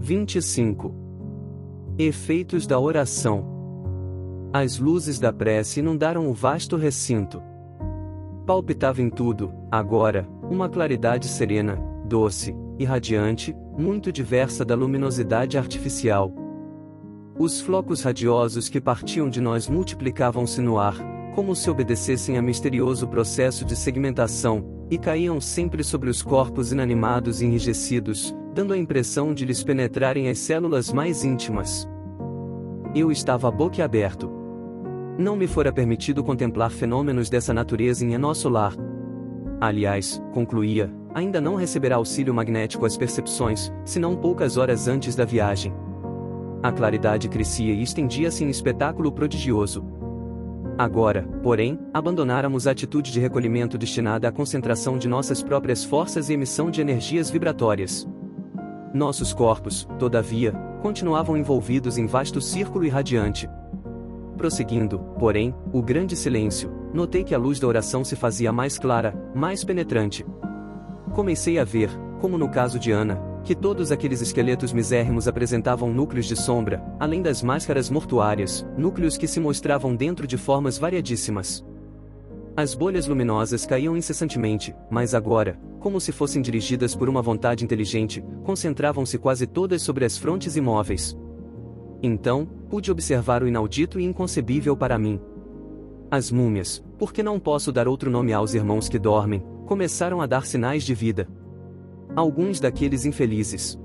25. Efeitos da oração. As luzes da prece inundaram o vasto recinto. Palpitava em tudo, agora, uma claridade serena, doce e radiante, muito diversa da luminosidade artificial. Os flocos radiosos que partiam de nós multiplicavam-se no ar, como se obedecessem a misterioso processo de segmentação, e caíam sempre sobre os corpos inanimados e enrijecidos, dando a impressão de lhes penetrarem as células mais íntimas. Eu estava boquiaberto. Não me fora permitido contemplar fenômenos dessa natureza em nosso lar. Aliás, concluía, ainda não receberá auxílio magnético às percepções, senão poucas horas antes da viagem. A claridade crescia e estendia-se em espetáculo prodigioso. Agora, porém, abandonáramos a atitude de recolhimento destinada à concentração de nossas próprias forças e emissão de energias vibratórias. Nossos corpos, todavia, continuavam envolvidos em vasto círculo irradiante. Prosseguindo, porém, o grande silêncio, notei que a luz da oração se fazia mais clara, mais penetrante. Comecei a ver, como no caso de Ana, que todos aqueles esqueletos misérrimos apresentavam núcleos de sombra, além das máscaras mortuárias, núcleos que se mostravam dentro de formas variadíssimas. As bolhas luminosas caíam incessantemente, mas agora, como se fossem dirigidas por uma vontade inteligente, concentravam-se quase todas sobre as frontes imóveis. Então, pude observar o inaudito e inconcebível para mim. As múmias, porque não posso dar outro nome aos irmãos que dormem, começaram a dar sinais de vida. Alguns daqueles infelizes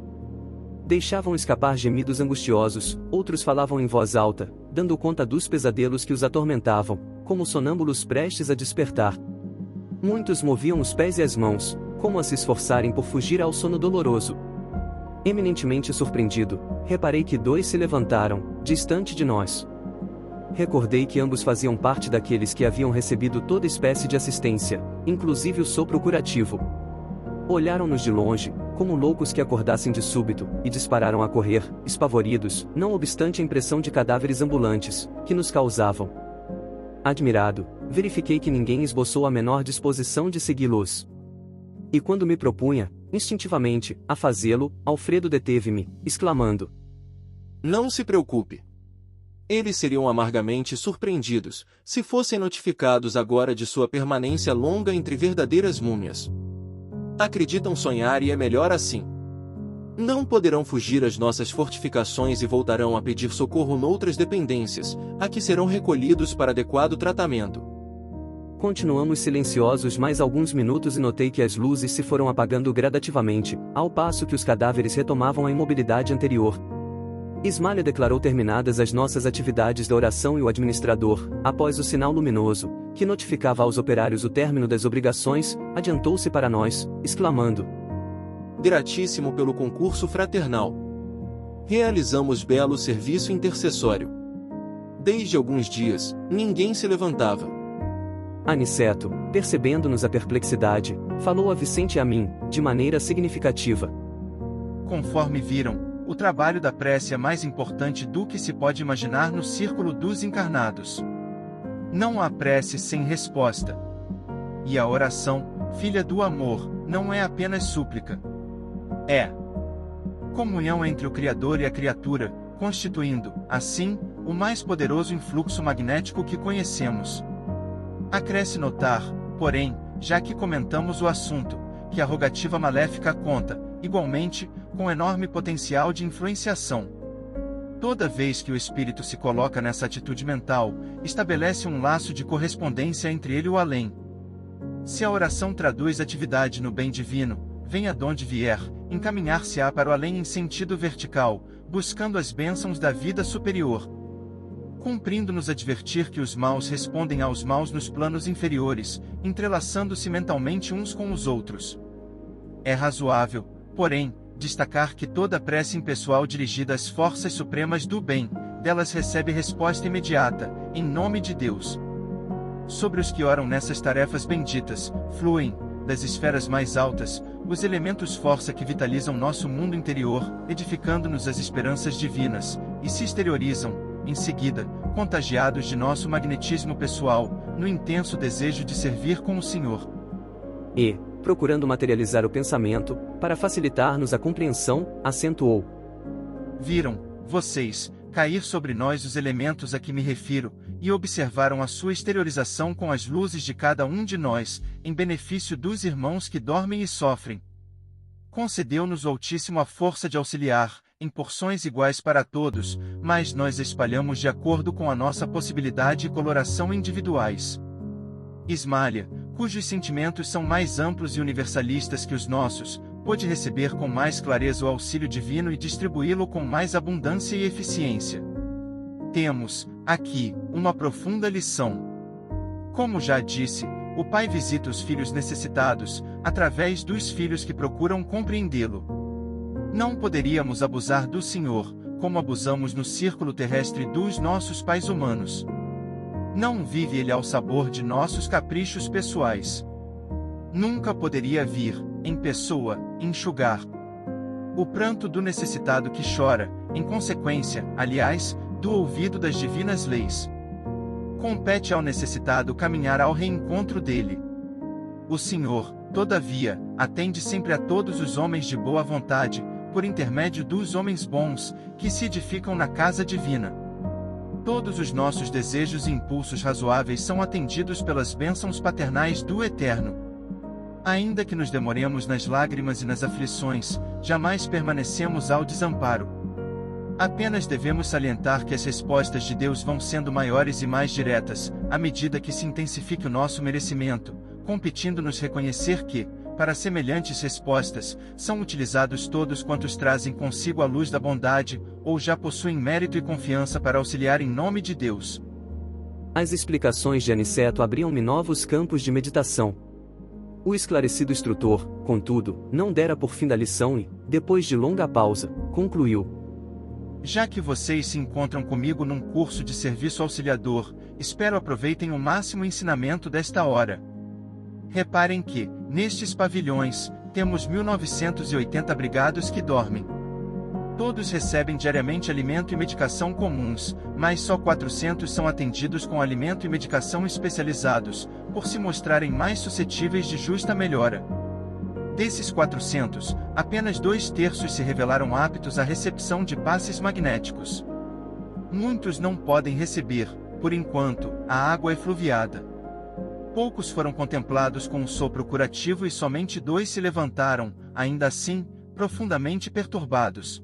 deixavam escapar gemidos angustiosos, outros falavam em voz alta, dando conta dos pesadelos que os atormentavam, como sonâmbulos prestes a despertar. Muitos moviam os pés e as mãos, como a se esforçarem por fugir ao sono doloroso. Eminentemente surpreendido, reparei que 2 se levantaram, distante de nós. Recordei que ambos faziam parte daqueles que haviam recebido toda espécie de assistência, inclusive o sopro curativo. Olharam-nos de longe, como loucos que acordassem de súbito, e dispararam a correr, espavoridos, não obstante a impressão de cadáveres ambulantes, que nos causavam. Admirado, verifiquei que ninguém esboçou a menor disposição de segui-los. E quando me propunha, instintivamente, a fazê-lo, Alfredo deteve-me, exclamando: "Não se preocupe. Eles seriam amargamente surpreendidos, se fossem notificados agora de sua permanência longa entre verdadeiras múmias. Acreditam sonhar e é melhor assim. Não poderão fugir às nossas fortificações e voltarão a pedir socorro noutras dependências, a que serão recolhidos para adequado tratamento." Continuamos silenciosos mais alguns minutos e notei que as luzes se foram apagando gradativamente, ao passo que os cadáveres retomavam a imobilidade anterior. Ismália declarou terminadas as nossas atividades da oração e o administrador, após o sinal luminoso, que notificava aos operários o término das obrigações, adiantou-se para nós, exclamando: "Gratíssimo pelo concurso fraternal. Realizamos belo serviço intercessório. Desde alguns dias, ninguém se levantava." Aniceto, percebendo-nos a perplexidade, falou a Vicente e a mim, de maneira significativa: "Conforme viram, o trabalho da prece é mais importante do que se pode imaginar no círculo dos encarnados. Não há prece sem resposta. E a oração, filha do amor, não é apenas súplica. É comunhão entre o Criador e a criatura, constituindo, assim, o mais poderoso influxo magnético que conhecemos. Acresce notar, porém, já que comentamos o assunto, que a rogativa maléfica conta, igualmente, com enorme potencial de influenciação. Toda vez que o espírito se coloca nessa atitude mental, estabelece um laço de correspondência entre ele e o além. Se a oração traduz atividade no bem divino, venha de onde vier, encaminhar-se-á para o além em sentido vertical, buscando as bênçãos da vida superior. Cumprindo-nos advertir que os maus respondem aos maus nos planos inferiores, entrelaçando-se mentalmente uns com os outros. É razoável, porém, destacar que toda prece impessoal dirigida às forças supremas do bem, delas recebe resposta imediata, em nome de Deus. Sobre os que oram nessas tarefas benditas, fluem, das esferas mais altas, os elementos força que vitalizam nosso mundo interior, edificando-nos as esperanças divinas, e se exteriorizam, em seguida, contagiados de nosso magnetismo pessoal, no intenso desejo de servir com o Senhor. E, procurando materializar o pensamento, para facilitar-nos a compreensão, acentuou: viram, vocês, cair sobre nós os elementos a que me refiro, e observaram a sua exteriorização com as luzes de cada um de nós, em benefício dos irmãos que dormem e sofrem. Concedeu-nos o Altíssimo a força de auxiliar, em porções iguais para todos, mas nós espalhamos de acordo com a nossa possibilidade e coloração individuais. Ismália, cujos sentimentos são mais amplos e universalistas que os nossos, pôde receber com mais clareza o auxílio divino e distribuí-lo com mais abundância e eficiência. Temos, aqui, uma profunda lição. Como já disse, o Pai visita os filhos necessitados, através dos filhos que procuram compreendê-lo. Não poderíamos abusar do Senhor, como abusamos no círculo terrestre dos nossos pais humanos. Não vive Ele ao sabor de nossos caprichos pessoais. Nunca poderia vir, em pessoa, enxugar o pranto do necessitado que chora, em consequência, aliás, do ouvido das divinas leis. Compete ao necessitado caminhar ao reencontro dele. O Senhor, todavia, atende sempre a todos os homens de boa vontade, por intermédio dos homens bons, que se edificam na casa divina. Todos os nossos desejos e impulsos razoáveis são atendidos pelas bênçãos paternais do Eterno. Ainda que nos demoremos nas lágrimas e nas aflições, jamais permanecemos ao desamparo. Apenas devemos salientar que as respostas de Deus vão sendo maiores e mais diretas, à medida que se intensifique o nosso merecimento, competindo-nos reconhecer que, para semelhantes respostas, são utilizados todos quantos trazem consigo a luz da bondade, ou já possuem mérito e confiança para auxiliar em nome de Deus. As explicações de Aniceto abriam-me novos campos de meditação. O esclarecido instrutor, contudo, não dera por fim da lição e, depois de longa pausa, concluiu: Já que vocês se encontram comigo num curso de serviço auxiliador, espero aproveitem o máximo ensinamento desta hora. Reparem que, nestes pavilhões, temos 1980 abrigados que dormem. Todos recebem diariamente alimento e medicação comuns, mas só 400 são atendidos com alimento e medicação especializados, por se mostrarem mais suscetíveis de justa melhora. Desses 400, apenas 2/3 se revelaram aptos à recepção de passes magnéticos. Muitos não podem receber, por enquanto, a água efluviada. Poucos foram contemplados com um sopro curativo e somente 2 se levantaram, ainda assim, profundamente perturbados.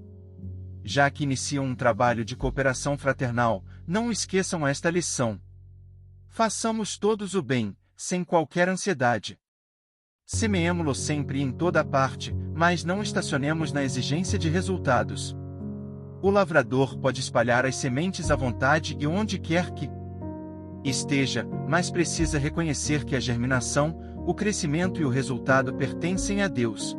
Já que iniciam um trabalho de cooperação fraternal, não esqueçam esta lição. Façamos todos o bem, sem qualquer ansiedade. Semeemo-lo sempre e em toda parte, mas não estacionemos na exigência de resultados. O lavrador pode espalhar as sementes à vontade e onde quer que esteja, mas precisa reconhecer que a germinação, o crescimento e o resultado pertencem a Deus.